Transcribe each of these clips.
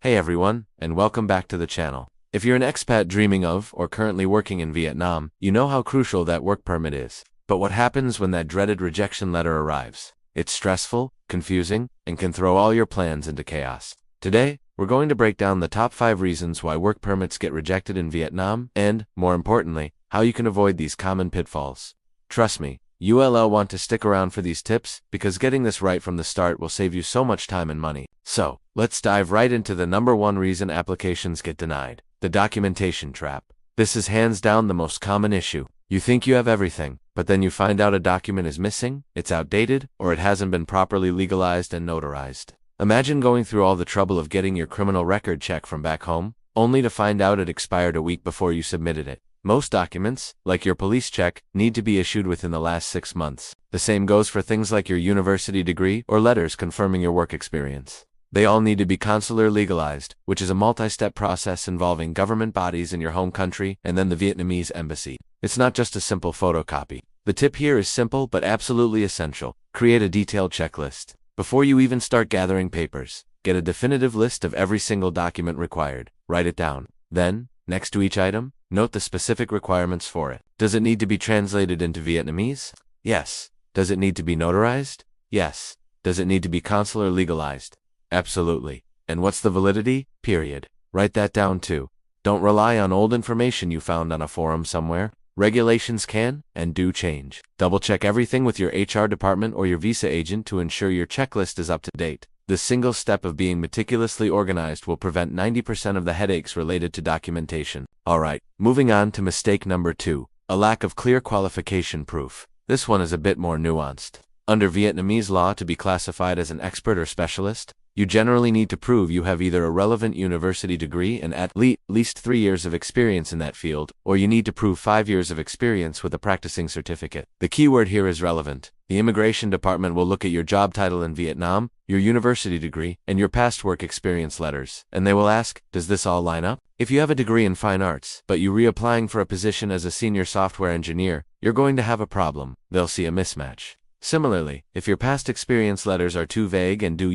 Hey everyone, and welcome back to the channel. If you're an expat dreaming of or currently working in Vietnam, you know how crucial that work permit is. But what happens when that dreaded rejection letter arrives? It's stressful, confusing, and can throw all your plans into chaos. Today, we're going to break down the top 5 reasons why work permits get rejected in Vietnam and, more importantly, how you can avoid these common pitfalls. Trust me, you'll want to stick around for these tips because getting this right from the start will save you so much time and money. So, let's dive right into the number 1 reason applications get denied: the documentation trap. This is hands down the most common issue. You think you have everything, but then you find out a document is missing, it's outdated, or it hasn't been properly legalized and notarized. Imagine going through all the trouble of getting your criminal record check from back home, only to find out it expired a week before you submitted it. Most documents, like your police check, need to be issued within the last 6 months. The same goes for things like your university degree or letters confirming your work experience. They all need to be consular legalized, which is a multi-step process involving government bodies in your home country and then the Vietnamese embassy. It's not just a simple photocopy. The tip here is simple but absolutely essential. Create a detailed checklist. Before you even start gathering papers, get a definitive list of every single document required. Write it down. Then, next to each item, note the specific requirements for it. Does it need to be translated into Vietnamese? Yes. Does it need to be notarized? Yes. Does it need to be consular legalized? Absolutely. And what's the validity? Period. Write that down too. Don't rely on old information you found on a forum somewhere. Regulations can and do change. Double-check everything with your HR department or your visa agent to ensure your checklist is up to date. This single step of being meticulously organized will prevent 90% of the headaches related to documentation. Alright, moving on to mistake number 2, a lack of clear qualification proof. This one is a bit more nuanced. Under Vietnamese law, to be classified as an expert or specialist, you generally need to prove you have either a relevant university degree and at least 3 years of experience in that field, or you need to prove 5 years of experience with a practicing certificate. The key word here is relevant. The immigration department will look at your job title in Vietnam, your university degree, and your past work experience letters, and they will ask, does this all line up? If you have a degree in fine arts, but you're reapplying for a position as a senior software engineer, you're going to have a problem. They'll see a mismatch. Similarly, if your past experience letters are too vague and do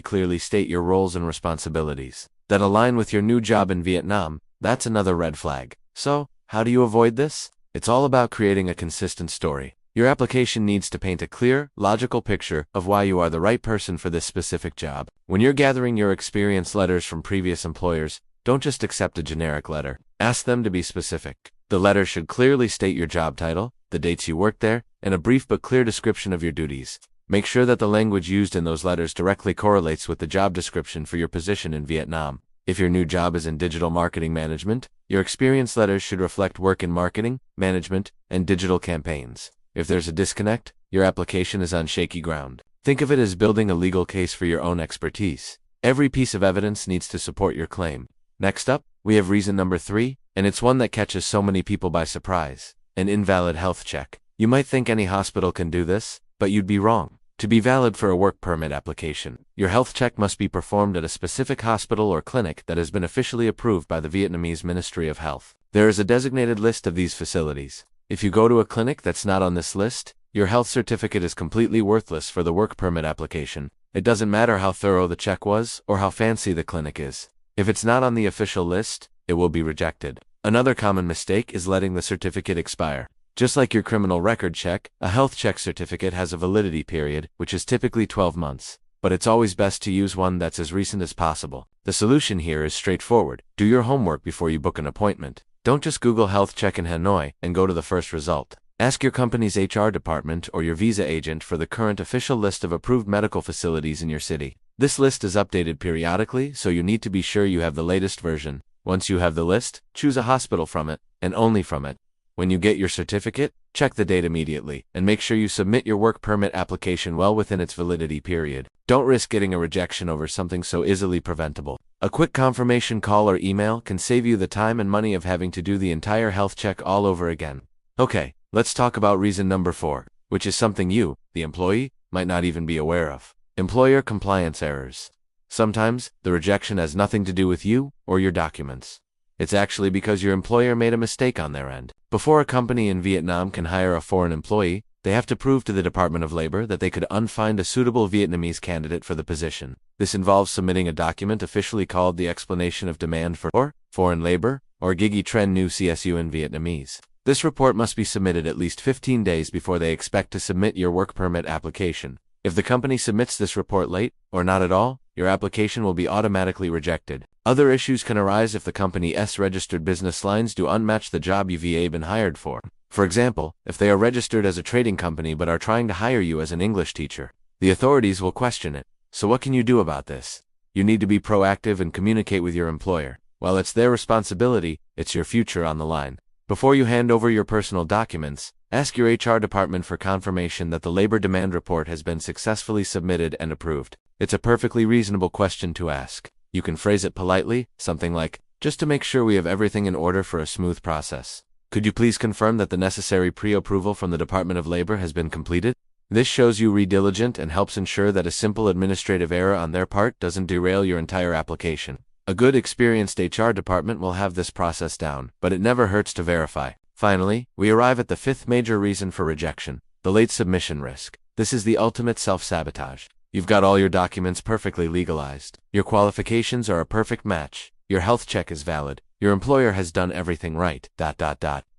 clearly state your roles and responsibilities that align with your new job in Vietnam, that's another red flag. So, how do you avoid this? It's all about creating a consistent story. Your application needs to paint a clear, logical picture of why you are the right person for this specific job. When you're gathering your experience letters from previous employers, don't just accept a generic letter. Ask them to be specific. The letter should clearly state your job title, the dates you worked there, and a brief but clear description of your duties. Make sure that the language used in those letters directly correlates with the job description for your position in Vietnam. If your new job is in digital marketing management, your experience letters should reflect work in marketing, management, and digital campaigns. If there's a disconnect, your application is on shaky ground. Think of it as building a legal case for your own expertise. Every piece of evidence needs to support your claim. Next up, we have reason number 3, and it's one that catches so many people by surprise: an invalid health check. You might think any hospital can do this, but you'd be wrong. To be valid for a work permit application, your health check must be performed at a specific hospital or clinic that has been officially approved by the Vietnamese Ministry of Health. There is a designated list of these facilities. If you go to a clinic that's not on this list, your health certificate is completely worthless for the work permit application. It doesn't matter how thorough the check was or how fancy the clinic is. If it's not on the official list, it will be rejected. Another common mistake is letting the certificate expire. Just like your criminal record check, a health check certificate has a validity period, which is typically 12 months. But it's always best to use one that's as recent as possible. The solution here is straightforward. Do your homework before you book an appointment. Don't just Google health check in Hanoi and go to the first result. Ask your company's HR department or your visa agent for the current official list of approved medical facilities in your city. This list is updated periodically, so you need to be sure you have the latest version. Once you have the list, choose a hospital from it, and only from it. When you get your certificate, check the date immediately, and make sure you submit your work permit application well within its validity period. Don't risk getting a rejection over something so easily preventable. A quick confirmation call or email can save you the time and money of having to do the entire health check all over again. Okay, let's talk about reason number 4, which is something you, the employee, might not even be aware of: employer compliance errors. Sometimes, the rejection has nothing to do with you or your documents. It's actually because your employer made a mistake on their end. Before a company in Vietnam can hire a foreign employee, They have to prove to the Department of Labor that they could find a suitable Vietnamese candidate for the position. This involves submitting a document officially called the Explanation of Demand for Foreign Labor, or Giấy Tren Nu CSU in Vietnamese. This report must be submitted at least 15 days before they expect to submit your work permit application. If the company submits this report late, or not at all, your application will be automatically rejected. Other issues can arise if the company's registered business lines do unmatch the job you've been hired for. For example, if they are registered as a trading company but are trying to hire you as an English teacher, the authorities will question it. So what can you do about this? You need to be proactive and communicate with your employer. While it's their responsibility, it's your future on the line. Before you hand over your personal documents, ask your HR department for confirmation that the labor demand report has been successfully submitted and approved. It's a perfectly reasonable question to ask. You can phrase it politely, something like, "Just to make sure we have everything in order for a smooth process. Could you please confirm that the necessary pre-approval from the Department of Labor has been completed?" This shows you diligent and helps ensure that a simple administrative error on their part doesn't derail your entire application. A good, experienced HR department will have this process down, but it never hurts to verify. Finally, we arrive at the fifth major reason for rejection: the late submission risk. This is the ultimate self-sabotage. You've got all your documents perfectly legalized. Your qualifications are a perfect match. Your health check is valid. Your employer has done everything right, ...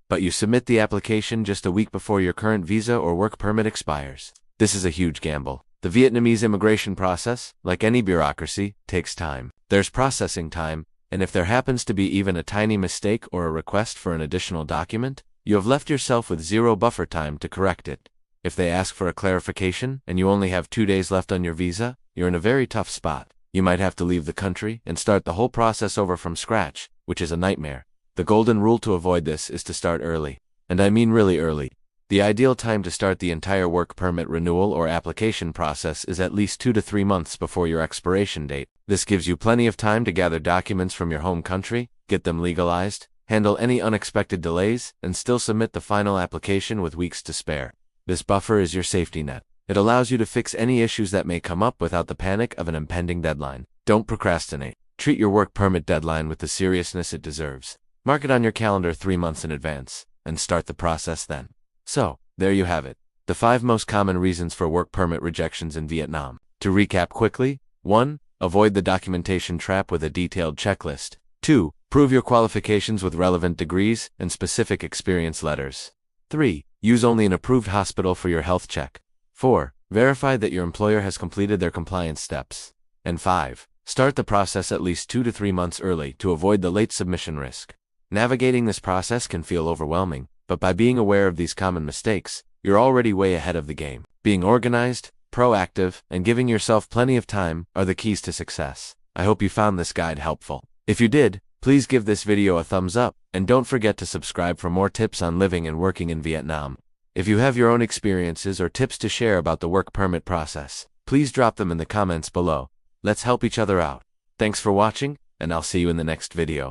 But you submit the application just a week before your current visa or work permit expires. This is a huge gamble. The Vietnamese immigration process, like any bureaucracy, takes time. There's processing time, and if there happens to be even a tiny mistake or a request for an additional document, you have left yourself with zero buffer time to correct it. If they ask for a clarification and you only have 2 days left on your visa, you're in a very tough spot. You might have to leave the country and start the whole process over from scratch, which is a nightmare. The golden rule to avoid this is to start early. And I mean really early. The ideal time to start the entire work permit renewal or application process is at least 2 to 3 months before your expiration date. This gives you plenty of time to gather documents from your home country, get them legalized, handle any unexpected delays, and still submit the final application with weeks to spare. This buffer is your safety net. It allows you to fix any issues that may come up without the panic of an impending deadline. Don't procrastinate. Treat your work permit deadline with the seriousness it deserves. Mark it on your calendar 3 months in advance, and start the process then. So, there you have it. The 5 most common reasons for work permit rejections in Vietnam. To recap quickly: 1. Avoid the documentation trap with a detailed checklist. 2. Prove your qualifications with relevant degrees and specific experience letters. 3. Use only an approved hospital for your health check. 4. Verify that your employer has completed their compliance steps. And 5. Start the process at least 2 to 3 months early to avoid the late submission risk. Navigating this process can feel overwhelming, but by being aware of these common mistakes, you're already way ahead of the game. Being organized, proactive, and giving yourself plenty of time are the keys to success. I hope you found this guide helpful. If you did, please give this video a thumbs up, and don't forget to subscribe for more tips on living and working in Vietnam. If you have your own experiences or tips to share about the work permit process, please drop them in the comments below. Let's help each other out. Thanks for watching, and I'll see you in the next video.